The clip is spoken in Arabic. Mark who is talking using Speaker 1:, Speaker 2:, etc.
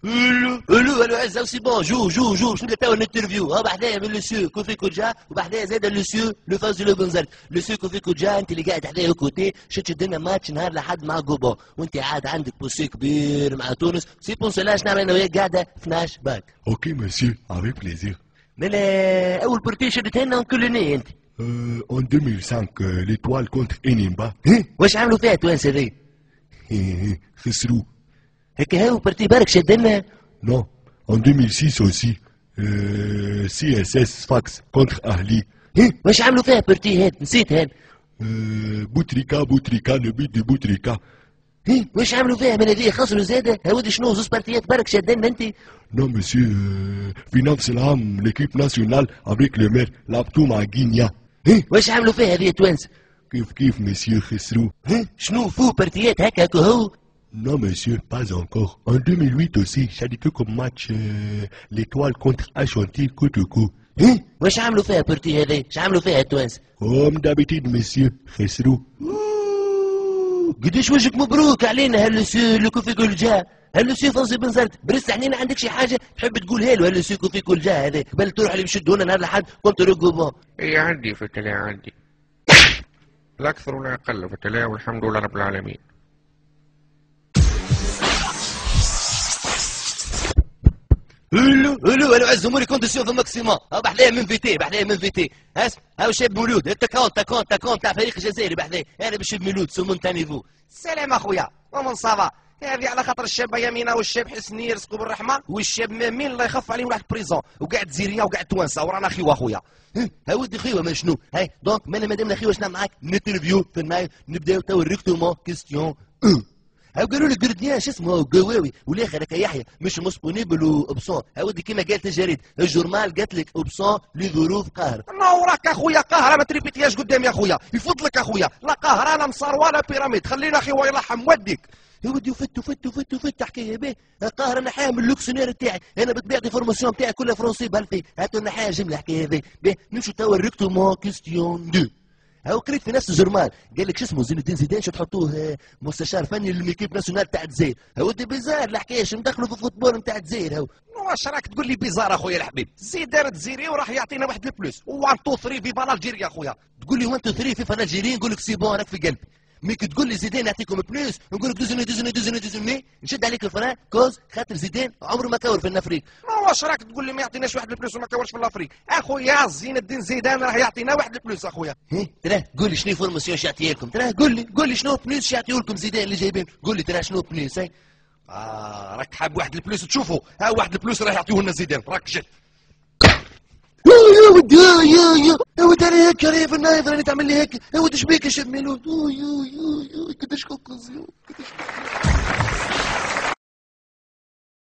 Speaker 1: الو عزة سي بون جو باش نبدا تو الانترفيو. بعدها من لوسيو كوفي كوجا، وبعدها زاد لوسيو لو فوزي لو بنزرت. لوسيو كوفي كوجا انت اللي قاعد حدايا كوتي شد لنا ماتش نهار لحد مع جوبون، وانت عاد عندك بوسي كبير مع تونس. سي بون سولاش نعمل انا وياك قاعده فلاش باك.
Speaker 2: اوكي مسيو افيك بليزير.
Speaker 1: مالا اول بورتي شدتها لنا كلنا انت.
Speaker 2: En 2005 l'étoile contre Enimba.
Speaker 1: واش عملوا فيها توانسه ذي؟
Speaker 2: خسروا.
Speaker 1: هكا هاو بارتي برك شد لنا.
Speaker 2: Non, en 2006 aussi. CSS Fax contre Ahli.
Speaker 1: واش عملوا فيها بارتي هاد نسيت هاد.
Speaker 2: بوتريكا نبيت دي بوتريكا.
Speaker 1: واش عملوا فيها من هذه خسروا زاده؟ هاودي شنو زوز بارتيات برك شدنا انت؟
Speaker 2: Non monsieur, في نفس العام l'équipe nationale avec le maire لعبتوا مع غينيا.
Speaker 1: واش عملوا فيها هذه توانسه؟
Speaker 2: كيف مسيو خسروا.
Speaker 1: شنو فو بارتيات هكا هو؟
Speaker 2: Non monsieur, pas encore. En 2008 aussi, شاركوا comme match l'étoile contre Ashanti Kotoko.
Speaker 1: واش عملوا فيها بارتي هذه؟ اش عملوا فيها التوانسه؟
Speaker 2: Comme d'habitude monsieur, خسروا.
Speaker 1: قداش وجهك مبروك علينا هالسيو اللي كوفي كل جا، هالسيو فوزي بن زرت. برس حنين عندك شي حاجه تحب تقولها له هالسيو كوفي كل جا هذا قبل تروح اللي بيشدوا لنا نهار لحد كنت ركوبون.
Speaker 3: اي عندي في التلاعة عندي. لا اكثر ولا اقل في التلاعة والحمد لله رب العالمين.
Speaker 1: الو انا عز اموري كونديسيون في الماكسيموم. بحذايا من فيتي هاو شاب مولود تاكون تاع فريق الجزائري بحذايا. انا بالشاب مولود سمون تاع نيفو.
Speaker 4: سلام اخويا ومن صافا. هذه على خاطر الشاب يمينه والشاب حسني يرزقوا بالرحمه والشاب مامين الله يخف عليهم راح بريزون وقاعد زيريا وقاعد توانسه ورانا خيوه اخويا. ها ودي خيوه ما شنو هاي دونك مادامنا خيوه شنو معاك نترفيو في النهايه نبداو تو ريكتومون كيستيون. هاو قالوا لي قرديان شو اسمه قواوي والاخر هكا يحيى مش مسبونيبل وابسون. هاودي كيما قالت الجريد الجورنال قالت لك ابسون لظروف قهر. نورك اخويا قهره ما تريبيتياش قدامي اخويا يفضلك اخويا. لا قهره لا نصار ولا بيراميد خلينا اخي يرحم وديك.
Speaker 1: يا ودي وفت حكايه به. قهر نحيها من اللوكسيونير تاعي انا بالطبيعه دي فورماسيون تاعي كلها فرونسي بالفي. هاتوا نحيها جمله حكايه به نمشوا توا ريكتومون كيستيون 2. هاو قريت في نفس الجورنال قال لك شو اسمه زين الدين زيدان شو تحطوه مستشار فني للميكيب ناسيونال تاع الجزائر. هاودي بيزار الحكايه شو مدخلوا في الفوتبول نتاع الجزائر. هاو
Speaker 4: واش راك تقول لي بيزار اخويا الحبيب؟ زيدان تزيري وراح يعطينا واحد البلوس 1 2 3 فيفا الجيريا اخويا.
Speaker 1: تقول لي 1 2 3 فيفا الجيري نقول لك سي بون راك في قلبي. مي كي تقول لي زيدان يعطيكم بلوس نقول لك دوزوني نشد عليك الفران كوز خاطر زيدان عمره ما كور في الافريق.
Speaker 4: واش راك تقول لي ما يعطيناش واحد البلوس وما كورش في الافريق؟ اخويا زين الدين زيدان راح يعطينا واحد البلوس اخويا.
Speaker 1: ترى قول لي شنو فورماسيون يعطيها لكم؟ ترى قول لي شنو بلوس يعطيو لكم زيدان اللي جايبين؟ قول لي ترى شنو بلوس؟
Speaker 4: راك حاب واحد البلوس تشوفوا ها واحد البلوس راح يعطيوه لنا زيدان راك جد.
Speaker 1: يا ودي يا ودي انا هيك في النايف راني تعمل لي هيك. يا ودي شبيك يا شاب ميلود؟ قداش كوكوزيو